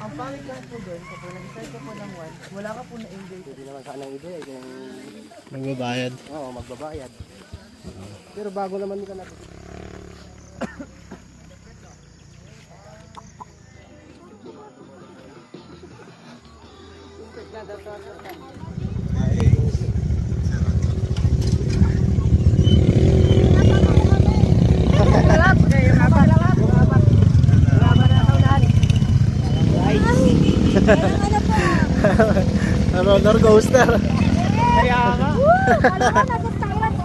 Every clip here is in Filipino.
Ang pangit lang po doon, kapag nag-start ka po ng 1, wala ka po na-enjoy. Hindi naman sana ang enjoy kung Magbabayad. oo, magbabayad. Pero bago naman ka na. Roller coaster. Kaya nga. Nagtawas kami, guys!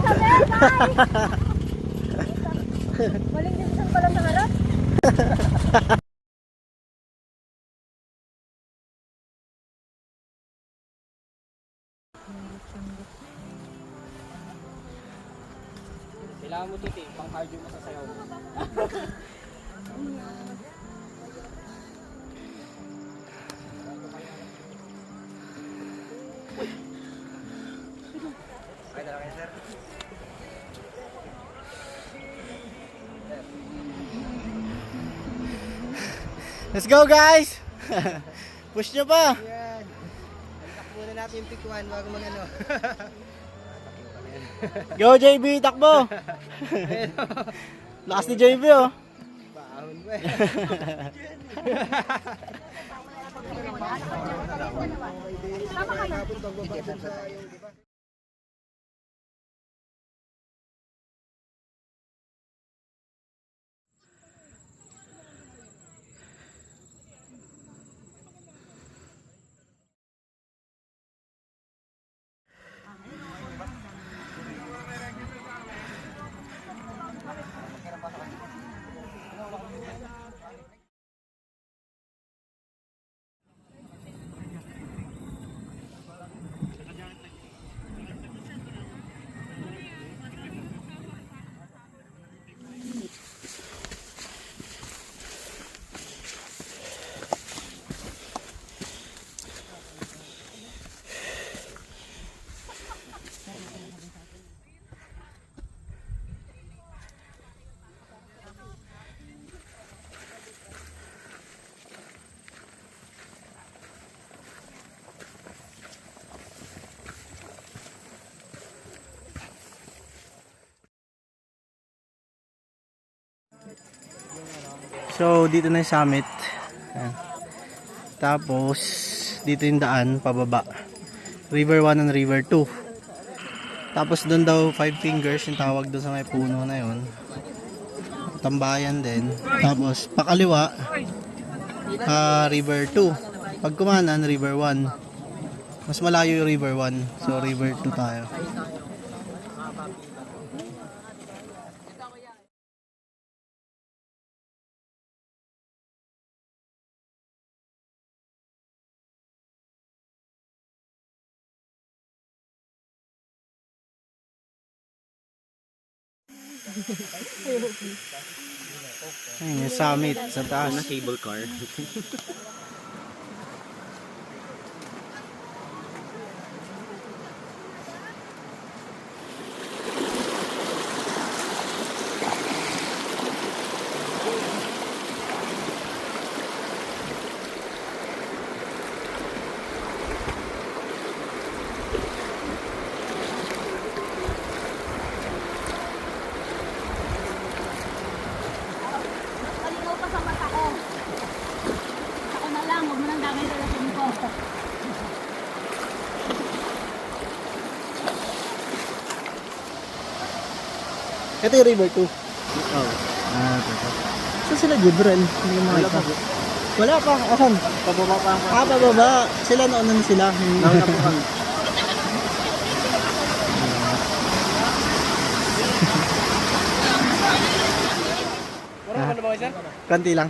Waling dinsan pala sa harap. Kailangan mo titi, pang cardio mo sa sayaw mo. Let's go guys! Push nyo pa! Yan. Alak muna natin yung pick 1 bago mag ano. Go JB, takbo! Lakas ni JB oh! Baon ko eh. So dito na yung summit. Ayan. Tapos dito yung daan pababa. River 1 and River 2. Tapos doon daw 5 fingers yung tawag doon sa may puno na yon. Tambayan din. Tapos pakaliwa River 2. Pag kumanan River 1. Mas malayo yung River 1. So River 2 tayo. Ayun yung summit sa taas. Cable car. Kalinaw pa sa mata ko. Ako na lang, huwag mo nang damay sa lasin ko. Ito yung River 2. Oh. Ito. Saan sila Gudrel? Hindi mo makita. Wala pa. Asan? Pababa pa ako. Pababa. Sila nauna na sila. Nauna po kami. Wala ka na ba kayo, sir? Kanti lang.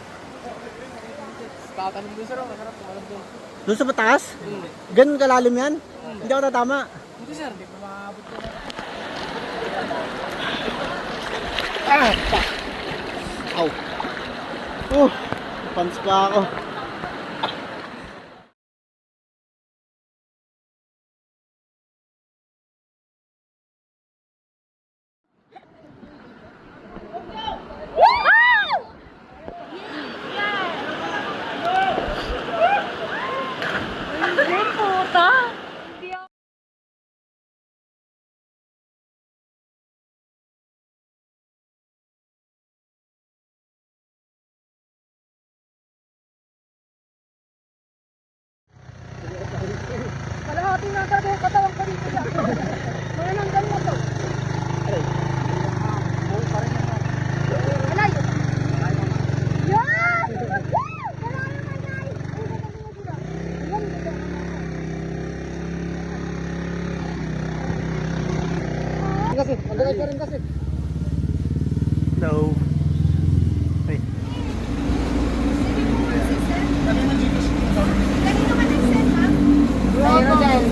Tatanong doon, sir. Masarap. Tumalab doon. Doon sa mataas? Ganun kalalim yan? Hindi ako tatama. Hindi sir, hindi pa maabot ko na. Ah! Ow! Pants pa ako. Kalahati na talaga yung katawan ko dito siya. Mga nanggal na to. Alay! Yan! Malayo man tayo! Kasi, magdagay ka rin kasi. Hello. Hey. Ayun na dyan.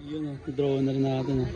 Yun, drone na rin natin.